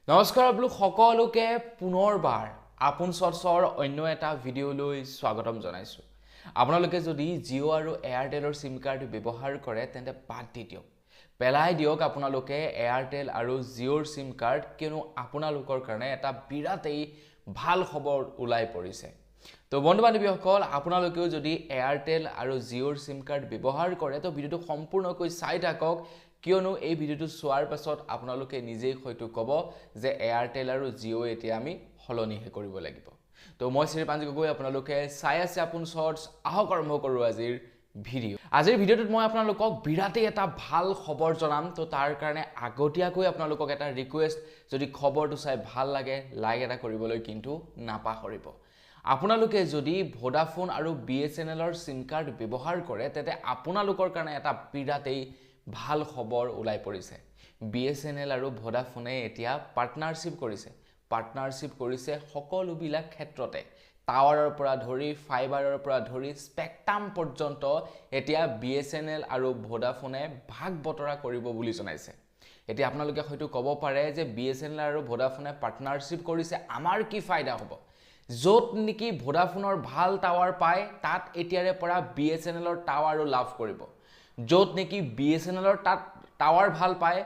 নমস্কাৰ আপোনালোক সকলোকে পুনৰবাৰ আপোন চৰ্চৰ অন্য এটা ভিডিঅ'লৈ স্বাগতম জনাইছোঁ। আপোনালোকে যদি জিঅ' আৰু এয়াৰটেলৰ সিম কাৰ্ড ব্যৱহাৰ কৰে তেন্তে বাদ দি দিয়ক, পেলাই দিয়ক আপোনালোকে এয়াৰটেল আৰু জিঅ'ৰ সিম কাৰ্ড, কিয়নো আপোনালোকৰ কাৰণে এটা বিৰাটেই ভাল খবৰ ওলাই পৰিছে। তো বন্ধু বান্ধৱীসকল, আপোনালোকেও যদি এয়াৰটেল আৰু জিঅ'ৰ সিম কাৰ্ড ব্যৱহাৰ কৰে তো ভিডিঅ'টো সম্পূৰ্ণকৈ চাই থাকক, কিয়নো এই ভিডিঅ'টো চোৱাৰ পাছত আপোনালোকে নিজেই হয়তো ক'ব যে এয়াৰটেল আৰু জিঅ' এতিয়া আমি সলনিহে কৰিব লাগিব। তো মই শ্ৰীপাঞ্জি গগৈ, আপোনালোকে চাই আছে আপোন শৰ্টছ। আহক আৰম্ভ কৰোঁ আজিৰ ভিডিঅ'। আজিৰ ভিডিঅ'টোত মই আপোনালোকক বিৰাটেই এটা ভাল খবৰ জনাম। তো তাৰ কাৰণে আগতীয়াকৈ আপোনালোকক এটা ৰিকুৱেষ্ট, যদি খবৰটো চাই ভাল লাগে লাইক এটা কৰিবলৈ কিন্তু নাপাহৰিব। আপোনালোকে যদি ভোডাফোন আৰু BSNLৰ সিম কাৰ্ড ব্যৱহাৰ কৰে তেন্তে আপোনালোকৰ কাৰণে এটা বিৰাটেই ভাল খবৰ ওলাই পৰিছে। BSNL আৰু ভোডাফোনে এতিয়া পাৰ্টনাৰশ্বিপ কৰিছে সকলোবিলাক ক্ষেত্ৰতে, টাৱাৰৰ পৰা ধৰি ফাইবাৰৰ পৰা ধৰি স্পেক্ট্ৰাম পৰ্যন্ত এতিয়া BSNL আৰু ভোডাফোনে ভাগ বতৰা কৰিব বুলি জনাইছে। এতিয়া আপোনালোকে হয়তো ক'ব পাৰে যে BSNL আৰু ভোডাফোনে পাৰ্টনাৰশ্বিপ কৰিছে, আমাৰ কি ফাইদা হ'ব? য'ত নেকি ভোডাফোনৰ ভাল টাৱাৰ পায় তাত এতিয়াৰে পৰা BSNLৰ টাৱাৰো লাভ কৰিব। য'ত নেকি BSNLৰ তাত টাৱাৰ ভাল পায়,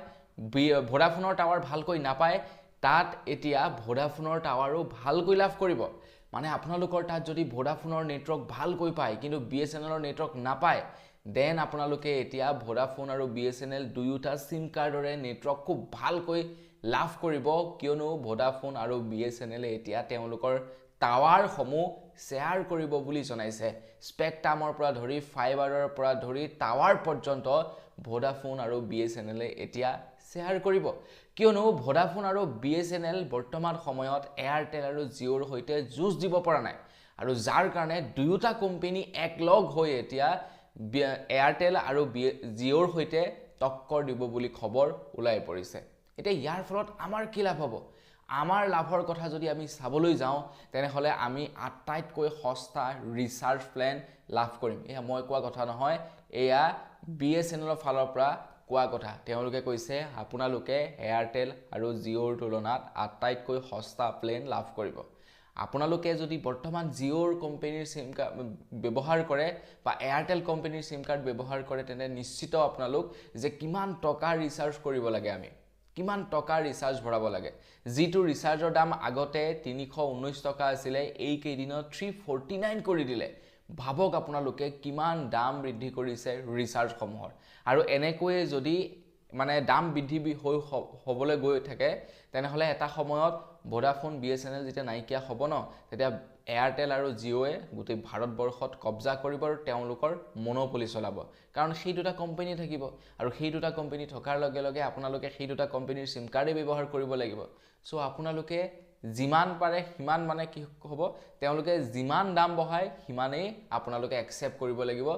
ভোডাফোনৰ টাৱাৰ ভালকৈ নাপায়, তাত এতিয়া ভোডাফোনৰ টাৱাৰো ভালকৈ লাভ কৰিব। মানে আপোনালোকৰ তাত যদি ভোডাফোনৰ নেটৱৰ্ক ভালকৈ পায় কিন্তু BSNLৰ নেটৱৰ্ক নাপায়, দেন আপোনালোকে এতিয়া ভোডাফোন আৰু BSNL দুয়োটা সিম কাৰ্ডৰে নেটৱৰ্ক খুব ভালকৈ লাভ কৰিব, কিয়নো ভোডাফোন আৰু BSNL এতিয়া তেওঁলোকৰ টাৱাৰসমূহ শ্বেয়াৰ কৰিব বুলি জনাইছে। স্পেক্ট্ৰামৰ পৰা ধৰি ফাইবাৰৰ পৰা ধৰি টাৱাৰ পৰ্যন্ত ভোডাফোন আৰু BSNL এতিয়া শ্বেয়াৰ কৰিব, কিয়নো ভোডাফোন আৰু BSNL বৰ্তমান সময়ত এয়াৰটেল আৰু জিঅ'ৰ সৈতে যুঁজ দিব পৰা নাই, আৰু যাৰ কাৰণে দুয়োটা কোম্পানী একলগ হৈ এতিয়া এয়াৰটেল আৰু জিঅ'ৰ সৈতে টক্কৰ দিব বুলি খবৰ ওলাই পৰিছে। এতিয়া ইয়াৰ ফলত আমাৰ কি লাভ হ'ব? আমাৰ লাভৰ কথা যদি আমি চাবলৈ যাওঁ তেনেহ'লে আমি আটাইতকৈ সস্তা ৰিচাৰ্জ প্লেন লাভ কৰিম। এয়া মই কোৱা কথা নহয়, এয়া BSNLৰ ফালৰ পৰা কোৱা কথা। তেওঁলোকে কৈছে আপোনালোকে এয়াৰটেল আৰু জিঅ'ৰ তুলনাত আটাইতকৈ সস্তা প্লেন লাভ কৰিব। আপোনালোকে যদি বৰ্তমান জিঅ'ৰ কোম্পানীৰ সিম কাৰ্ড ব্যৱহাৰ কৰে বা এয়াৰটেল কোম্পানীৰ সিম কাৰ্ড ব্যৱহাৰ কৰে তেন্তে নিশ্চিত আপোনালোক যে কিমান টকা ৰিচাৰ্জ কৰিব লাগে, আমি কিমান টকা ৰিচাৰ্জ ভৰাব লাগে। যিটো ৰিচাৰ্জৰ দাম আগতে 319 টকা আছিলে, এই কেইদিনত 349 কৰি দিলে। ভাবক আপোনালোকে কিমান দাম বৃদ্ধি কৰিছে ৰিচাৰ্জসমূহৰ। আৰু এনেকৈয়ে যদি মানে দাম বৃদ্ধি হ'বলৈ গৈ থাকে তেনেহ'লে এটা সময়ত ভোডাফোন BSNL যেতিয়া নাইকিয়া হ'ব ন, তেতিয়া এয়াৰটেল আৰু জিঅ'য়ে গোটেই ভাৰতবৰ্ষত কব্জা কৰিব আৰু তেওঁলোকৰ মনোপলি চলাব, কাৰণ সেই দুটা কোম্পানী থাকিব, আৰু সেই দুটা কোম্পানী থকাৰ লগে লগে আপোনালোকে সেই দুটা কোম্পানীৰ সিম কাৰ্ডেই ব্যৱহাৰ কৰিব লাগিব। চ' আপোনালোকে যিমান পাৰে সিমান, মানে কি হ'ব, তেওঁলোকে যিমান দাম বঢ়ায় সিমানেই আপোনালোকে একচেপ্ট কৰিব লাগিব,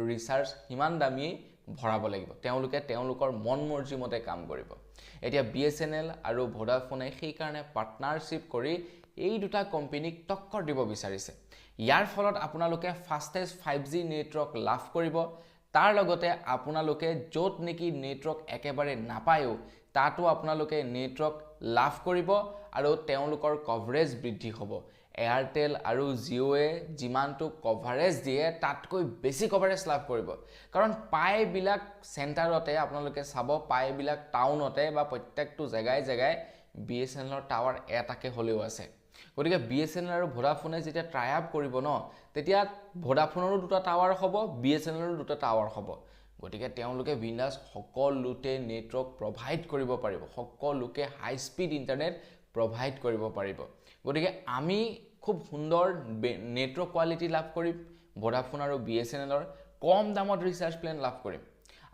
ৰিচাৰ্জ সিমান দামেই ভৰাব লাগিব। তেওঁলোকে তেওঁলোকৰ মন মৰ্জি মতে কাম কৰিব। এতিয়া BSNL আৰু ভোডাফোনে সেইকাৰণে পাৰ্টনাৰশ্বিপ কৰি এই দুটা কোম্পানীক টক্কৰ দিব বিচাৰিছে। ইয়াৰ ফলত আপোনালোকে ফাষ্টেষ্ট 5G নেটৱৰ্ক লাভ কৰিব। তাৰ লগতে আপোনালোকে য'ত নেকি নেটৱৰ্ক একেবাৰে নাপায়ো তাতো আপোনালোকে নেটৱৰ্ক লাভ কৰিব আৰু তেওঁলোকৰ কভাৰেজ বৃদ্ধি হ'ব। এয়াৰটেল আৰু জিঅ'য়ে যিমানটো কভাৰেজ দিয়ে তাতকৈ বেছি কভাৰেজ লাভ কৰিব, কাৰণ প্ৰায়বিলাক চেণ্টাৰতে আপোনালোকে চাব, প্ৰায়বিলাক টাউনতে বা প্ৰত্যেকটো জেগাই জেগাই BSNLৰ টাৱাৰ এটাকে হ'লেও আছে। গতিকে BSNL আৰু ভোডাফোনে যেতিয়া ট্ৰাই আপ কৰিব ন, তেতিয়া ভোডাফোনৰো দুটা টাৱাৰ হ'ব, BSNLৰো দুটা টাৱাৰ হ'ব। গতিকে তেওঁলোকে বিন্দাছ সকলোতে নেটৱৰ্ক প্ৰভাইড কৰিব পাৰিব, সকলোকে হাই স্পীড ইণ্টাৰনেট প্ৰভাইড কৰিব পাৰিব। গতিকে আমি খুব সুন্দৰ নেটৱৰ্ক কোৱালিটি লাভ কৰিম, ভোডাফোন আৰু BSNLৰ কম দামত ৰিচাৰ্জ প্লেন লাভ কৰিম।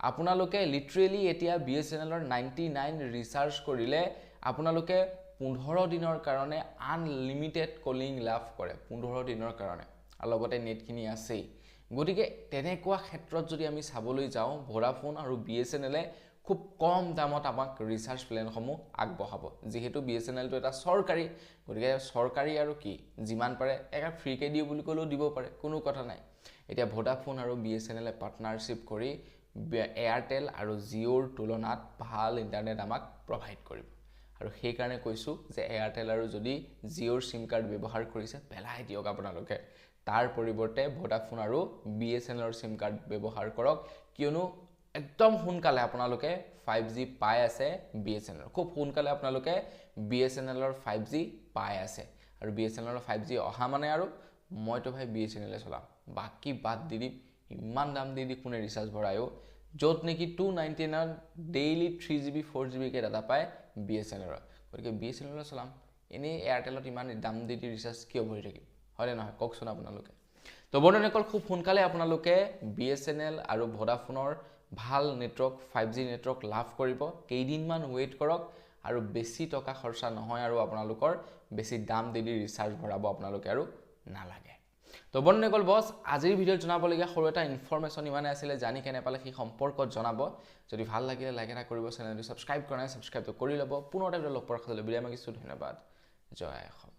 আপোনালোকে লিটাৰেলি এতিয়া BSNLৰ 99 ৰিচাৰ্জ কৰিলে আপোনালোকে 15 দিনৰ কাৰণে আনলিমিটেড কলিং লাভ কৰে, 15 দিনৰ কাৰণে, আৰু লগতে নেটখিনি আছেই। গতিকে তেনেকুৱা ক্ষেত্ৰত যদি আমি চাবলৈ যাওঁ, ভোডাফোন আৰু BSNLে খুব কম দামত আমাক ৰিচাৰ্জ প্লেনসমূহ আগবঢ়াব। যিহেতু BSNLটো এটা চৰকাৰী, গতিকে চৰকাৰী আৰু কি, যিমান পাৰে একে ফ্ৰীকৈ দিওঁ বুলি ক'লেও দিব পাৰে, কোনো কথা নাই। এতিয়া ভোডাফোন আৰু BSNLে পাৰ্টনাৰশ্বিপ কৰি এয়াৰটেল আৰু জিঅ'ৰ তুলনাত ভাল ইণ্টাৰনেট আমাক প্ৰভাইড কৰিব। আৰু সেই কাৰণে কৈছো যে এয়াৰটেল আৰু যদি জিঅ'ৰ সিম কাৰ্ড ব্যৱহাৰ কৰিছে পেলাই দিয়ক আপোনালোকে তাৰ পৰিৱৰ্তে ভোডাফোন আৰু বিএছএনএলৰ সিম কাৰ্ড ব্যৱহাৰ কৰক কিয়নো একদম সোনকালে আপোনালোকে 5G পাই আছে বিএছএনএলৰ খুব সোনকালে আপোনালোকে বিএছএনএলৰ 5G পাই আছে আৰু বিএছএনএলৰ 5G অহা মানে আৰু মইতো ভাই বিএছএনএল চলাম বাকি বাদ দি ইমান দাম দি কোনে ৰিচাৰ্জ ভৰায়ো যত নেকি 299 ডেইলি 3GB 4GB কে ডাটা পায় বিএছএনএলৰ গতিকে বিএছএনএল চলাম এনে এয়াৰটেলত ইমান দাম দি ৰিচাৰ্জ কিয় ভৰি থাকিম হয় নহয় কওকচোন আপোনালোকে তো বন্ধুসকল খুব সোনকালে আপোনালোকে বিএছএনএল আৰু ভোডাফোনৰ ভাল নেটৱৰ্ক 5G নেটৱৰ্ক লাভ কৰিব কেইদিনমান ওয়েট কৰক আৰু বেছি টকা খৰচা নহয় আৰু আপোনালোকৰ বেছি দাম দি ৰিচাৰ্জ ভৰাব আপোনালোকে আৰু নালাগে তো বন্ধুসকল বস আজিৰ ভিডিঅ'ত জনাবলগীয়া সৰু এটা ইনফৰমেশ্যন ইমানে আছিল জানি কেনে পালে সেই সম্পৰ্কত জনাব যদি ভাল লাগিলে লাইক এটা কৰিব চেনেলটো সাবস্ক্ৰাইব কৰা নাই সাবস্ক্ৰাইব কৰি ল'ব পুনৰ এটা লগ পোৱাৰ খালি বিদায় মাগিছো ধন্যবাদ জয় অসম